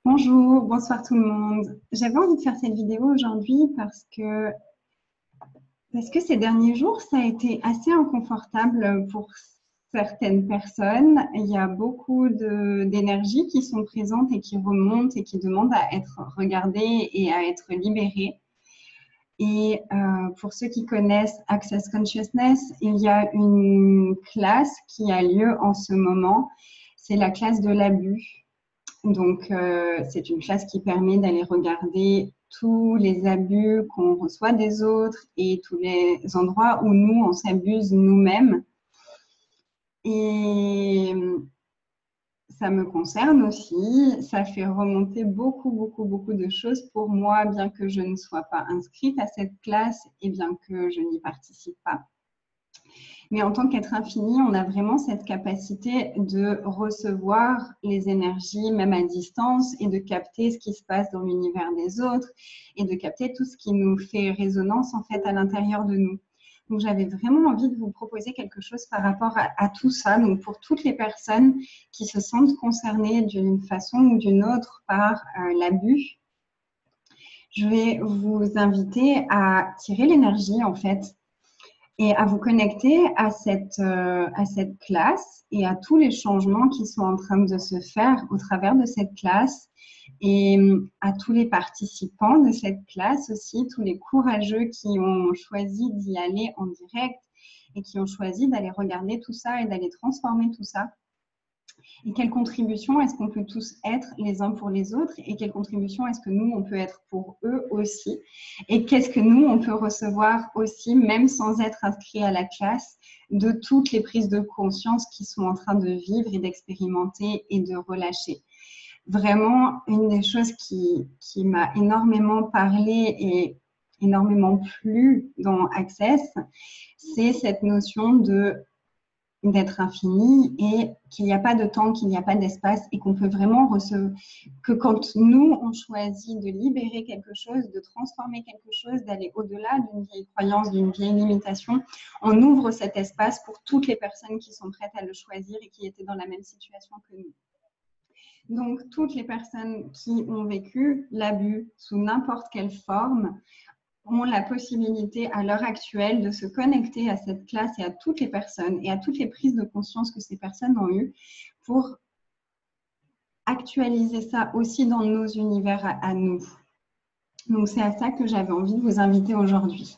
Bonjour, bonsoir tout le monde. J'avais envie de faire cette vidéo aujourd'hui parce que ces derniers jours, ça a été assez inconfortable pour certaines personnes. Il y a beaucoup d'énergie qui sont présentes et qui remontent et qui demandent à être regardées et à être libérées. Et pour ceux qui connaissent Access Consciousness, il y a une classe qui a lieu en ce moment. C'est la classe de l'abus. Donc, c'est une classe qui permet d'aller regarder tous les abus qu'on reçoit des autres et tous les endroits où nous, on s'abuse nous-mêmes. Et ça me concerne aussi. Ça fait remonter beaucoup de choses pour moi, bien que je ne sois pas inscrite à cette classe et bien que je n'y participe pas. Mais en tant qu'être infini, on a vraiment cette capacité de recevoir les énergies, même à distance, et de capter ce qui se passe dans l'univers des autres, et de capter tout ce qui nous fait résonance en fait à l'intérieur de nous. Donc j'avais vraiment envie de vous proposer quelque chose par rapport à tout ça. Donc pour toutes les personnes qui se sentent concernées d'une façon ou d'une autre par l'abus, je vais vous inviter à tirer l'énergie en fait et à vous connecter à cette classe et à tous les changements qui sont en train de se faire au travers de cette classe et à tous les participants de cette classe aussi, tous les courageux qui ont choisi d'y aller en direct et qui ont choisi d'aller regarder tout ça et d'aller transformer tout ça. Et quelle contribution est-ce qu'on peut tous être les uns pour les autres et quelle contribution est-ce que nous, on peut être pour eux aussi et qu'est-ce que nous, on peut recevoir aussi, même sans être inscrit à la classe, de toutes les prises de conscience qui sont en train de vivre et d'expérimenter et de relâcher. Vraiment, une des choses qui m'a énormément parlé et énormément plu dans Access, c'est cette notion d'être infini et qu'il n'y a pas de temps, qu'il n'y a pas d'espace et qu'on peut vraiment recevoir, que quand nous, on choisit de libérer quelque chose, de transformer quelque chose, d'aller au-delà d'une vieille croyance, d'une vieille limitation, on ouvre cet espace pour toutes les personnes qui sont prêtes à le choisir et qui étaient dans la même situation que nous. Donc, toutes les personnes qui ont vécu l'abus sous n'importe quelle forme, ont la possibilité à l'heure actuelle de se connecter à cette classe et à toutes les personnes et à toutes les prises de conscience que ces personnes ont eues pour actualiser ça aussi dans nos univers à nous. Donc, c'est à ça que j'avais envie de vous inviter aujourd'hui.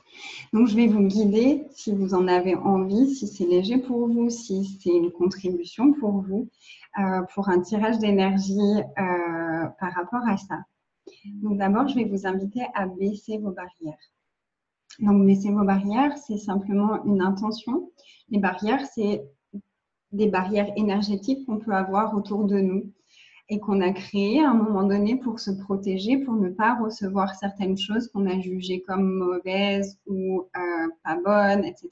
Donc, je vais vous guider si vous en avez envie, si c'est léger pour vous, si c'est une contribution pour vous, pour un tirage d'énergie par rapport à ça. Donc, d'abord, je vais vous inviter à baisser vos barrières. Donc, baisser vos barrières, c'est simplement une intention. Les barrières, c'est des barrières énergétiques qu'on peut avoir autour de nous et qu'on a créées à un moment donné pour se protéger, pour ne pas recevoir certaines choses qu'on a jugées comme mauvaises ou pas bonnes, etc.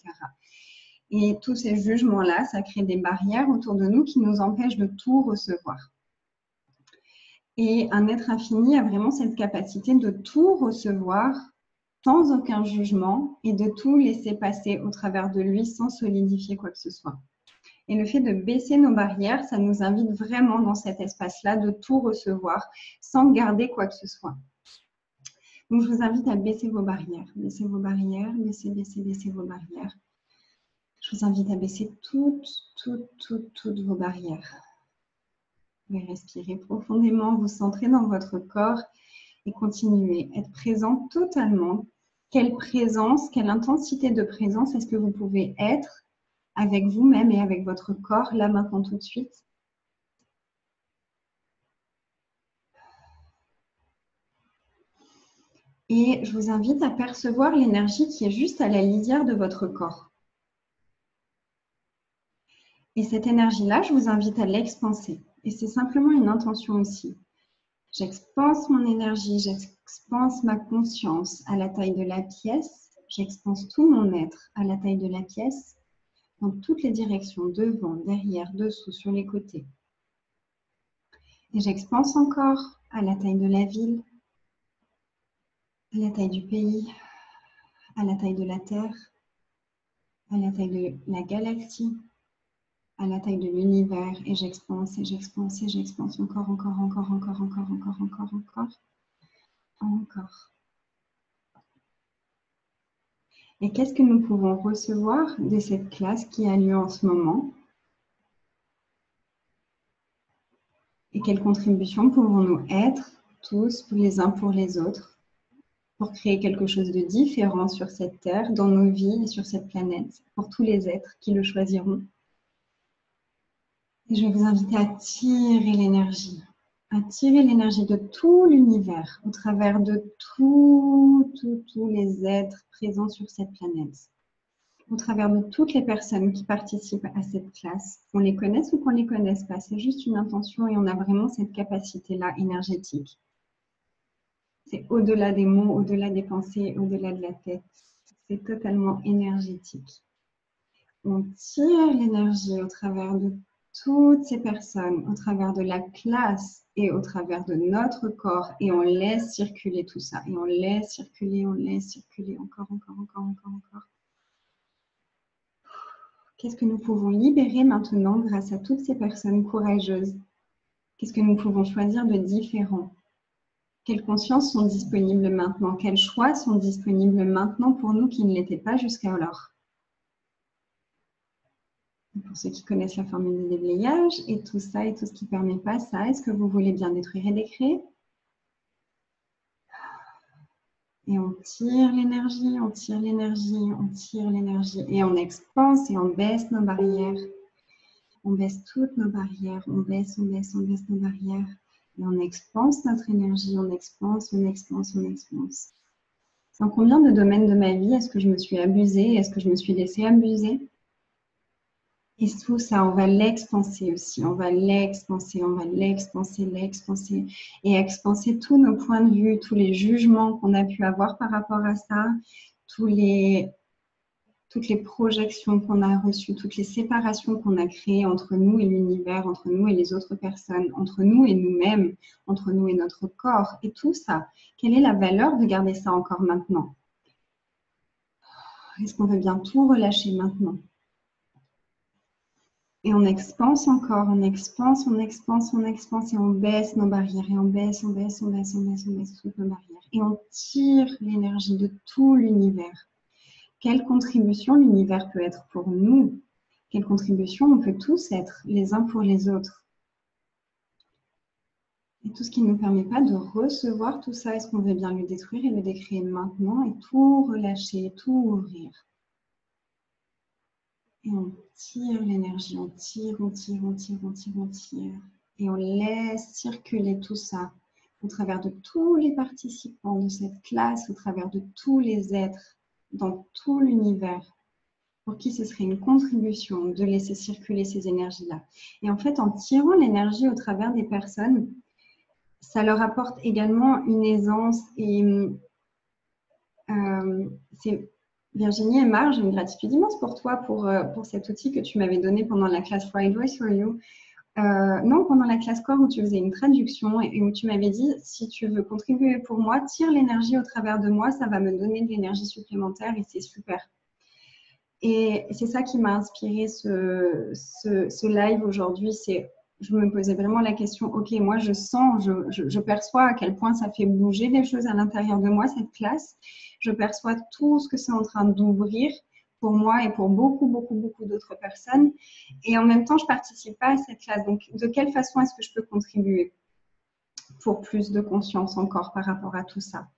Et tous ces jugements-là, ça crée des barrières autour de nous qui nous empêchent de tout recevoir. Et un être infini a vraiment cette capacité de tout recevoir sans aucun jugement et de tout laisser passer au travers de lui sans solidifier quoi que ce soit. Et le fait de baisser nos barrières, ça nous invite vraiment dans cet espace-là de tout recevoir sans garder quoi que ce soit. Donc, je vous invite à baisser vos barrières. Baissez vos barrières, baissez vos barrières. Je vous invite à baisser toutes vos barrières. Vous pouvez respirer profondément, vous centrer dans votre corps et continuer. Être présent totalement. Quelle présence, quelle intensité de présence est-ce que vous pouvez être avec vous-même et avec votre corps, là, maintenant, tout de suite? Et je vous invite à percevoir l'énergie qui est juste à la lisière de votre corps. Et cette énergie-là, je vous invite à l'expanser. Et c'est simplement une intention aussi. J'expanse mon énergie, j'expanse ma conscience à la taille de la pièce. J'expanse tout mon être à la taille de la pièce, dans toutes les directions, devant, derrière, dessous, sur les côtés. Et j'expanse encore à la taille de la ville, à la taille du pays, à la taille de la Terre, à la taille de la galaxie, à la taille de l'univers et j'expanse et j'expanse et j'expanse encore, encore, encore, encore, encore, encore, encore, encore, encore. Et qu'est-ce que nous pouvons recevoir de cette classe qui a lieu en ce moment? Et quelles contributions pouvons-nous être tous les uns pour les autres pour créer quelque chose de différent sur cette terre, dans nos vies et sur cette planète, pour tous les êtres qui le choisiront? Et je vais vous inviter à tirer l'énergie de tout l'univers au travers de tous les êtres présents sur cette planète, au travers de toutes les personnes qui participent à cette classe, qu'on les connaisse ou qu'on ne les connaisse pas. C'est juste une intention et on a vraiment cette capacité-là énergétique. C'est au-delà des mots, au-delà des pensées, au-delà de la tête. C'est totalement énergétique. On tire l'énergie au travers de toutes ces personnes, au travers de la classe et au travers de notre corps et on laisse circuler tout ça. Et on laisse circuler, encore, encore, encore, encore, encore. Qu'est-ce que nous pouvons libérer maintenant grâce à toutes ces personnes courageuses? Qu'est-ce que nous pouvons choisir de différent? Quelles consciences sont disponibles maintenant? Quels choix sont disponibles maintenant pour nous qui ne l'étaient pas jusqu'alors? Pour ceux qui connaissent la formule du déblayage et tout ça et tout ce qui ne permet pas ça, est-ce que vous voulez bien détruire et décréer? Et on tire l'énergie, on tire l'énergie, on tire l'énergie et on expanse et on baisse nos barrières. On baisse toutes nos barrières, on baisse nos barrières. Et on expanse notre énergie, on expanse, on expanse, on expanse. Dans combien de domaines de ma vie est-ce que je me suis abusée? Est-ce que je me suis laissée abuser? Et tout ça, on va l'expanser aussi. On va l'expanser, on va l'expanser, l'expanser. Et expanser tous nos points de vue, tous les jugements qu'on a pu avoir par rapport à ça, toutes les projections qu'on a reçues, toutes les séparations qu'on a créées entre nous et l'univers, entre nous et les autres personnes, entre nous et nous-mêmes, entre nous et notre corps, et tout ça. Quelle est la valeur de garder ça encore maintenant? Est-ce qu'on veut bien tout relâcher maintenant? Et on expanse encore, on expanse, on expanse, on expanse, et on baisse nos barrières, et on baisse, on baisse, on baisse, on baisse, on baisse toutes nos barrières. Et on tire l'énergie de tout l'univers. Quelle contribution l'univers peut être pour nous? Quelle contribution on peut tous être les uns pour les autres? Et tout ce qui ne nous permet pas de recevoir tout ça, est-ce qu'on veut bien le détruire et le décréer maintenant et tout relâcher, tout ouvrir? Et on tire l'énergie, on tire, on tire, on tire, on tire, on tire. Et on laisse circuler tout ça au travers de tous les participants de cette classe, au travers de tous les êtres dans tout l'univers, pour qui ce serait une contribution de laisser circuler ces énergies-là. Et en fait, en tirant l'énergie au travers des personnes, ça leur apporte également une aisance et c'est... Virginie et Marge, j'ai une gratitude immense pour toi, pour cet outil que tu m'avais donné pendant la classe Friday Voice for You. Non, pendant la classe corps où tu faisais une traduction et où tu m'avais dit, si tu veux contribuer pour moi, tire l'énergie au travers de moi, ça va me donner de l'énergie supplémentaire et c'est super. Et c'est ça qui m'a inspiré ce live aujourd'hui, c'est je me posais vraiment la question, ok, moi je sens, je perçois à quel point ça fait bouger des choses à l'intérieur de moi, cette classe. Je perçois tout ce que c'est en train d'ouvrir pour moi et pour beaucoup, beaucoup, beaucoup d'autres personnes. Et en même temps, je ne participe pas à cette classe. Donc, de quelle façon est-ce que je peux contribuer pour plus de conscience encore par rapport à tout ça?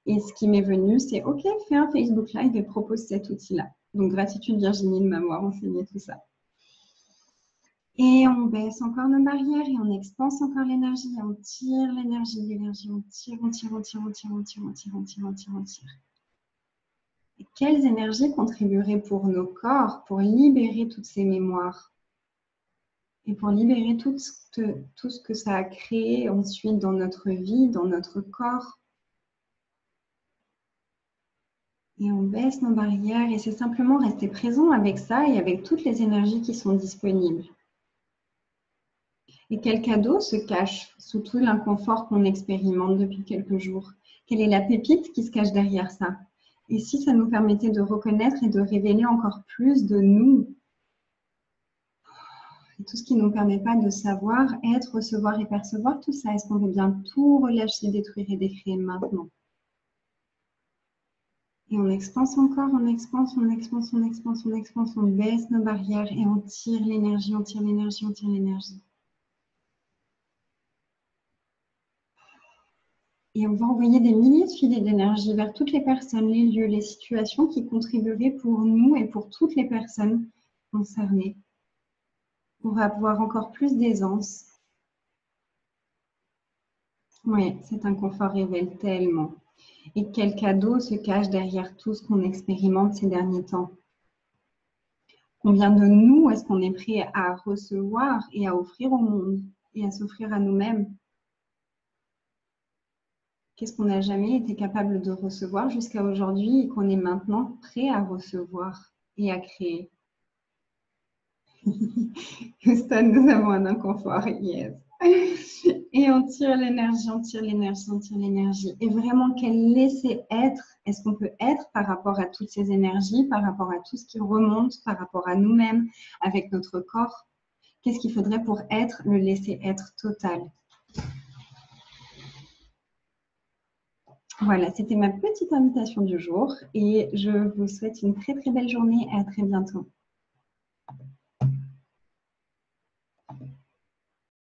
Et ce qui m'est venu, c'est ok, fais un Facebook Live et propose cet outil-là. Donc, gratitude Virginie de m'avoir enseigné tout ça. Et on baisse encore nos barrières et on expanse encore l'énergie. On tire l'énergie, on tire, on tire, on tire, on tire, on tire, on tire, on tire, on tire, on tire. Et quelles énergies contribueraient pour nos corps pour libérer toutes ces mémoires et pour libérer tout ce que ça a créé ensuite dans notre vie, dans notre corps? Et on baisse nos barrières et c'est simplement rester présent avec ça et avec toutes les énergies qui sont disponibles. Et quel cadeau se cache sous tout l'inconfort qu'on expérimente depuis quelques jours? Quelle est la pépite qui se cache derrière ça? Et si ça nous permettait de reconnaître et de révéler encore plus de nous? Tout ce qui ne nous permet pas de savoir, être, recevoir et percevoir tout ça. Est-ce qu'on veut bien tout relâcher, détruire et décréer maintenant? Et on expanse encore, on expanse, on expanse, on expanse, on expanse, on baisse nos barrières et on tire l'énergie, on tire l'énergie, on tire l'énergie. Et on va envoyer des milliers de filets d'énergie vers toutes les personnes, les lieux, les situations qui contribueraient pour nous et pour toutes les personnes concernées. On va avoir encore plus d'aisance. Oui, cet inconfort révèle tellement. Et quel cadeau se cache derrière tout ce qu'on expérimente ces derniers temps? Combien de nous est-ce qu'on est prêt à recevoir et à offrir au monde et à s'offrir à nous-mêmes? Qu'est-ce qu'on n'a jamais été capable de recevoir jusqu'à aujourd'hui et qu'on est maintenant prêt à recevoir et à créer? Houston, nous avons un inconfort, yes. Et on tire l'énergie, on tire l'énergie, on tire l'énergie. Et vraiment, quel laisser-être est-ce qu'on peut être par rapport à toutes ces énergies, par rapport à tout ce qui remonte, par rapport à nous-mêmes, avec notre corps? Qu'est-ce qu'il faudrait pour être le laisser-être total? Voilà, c'était ma petite invitation du jour et je vous souhaite une très très belle journée et à très bientôt.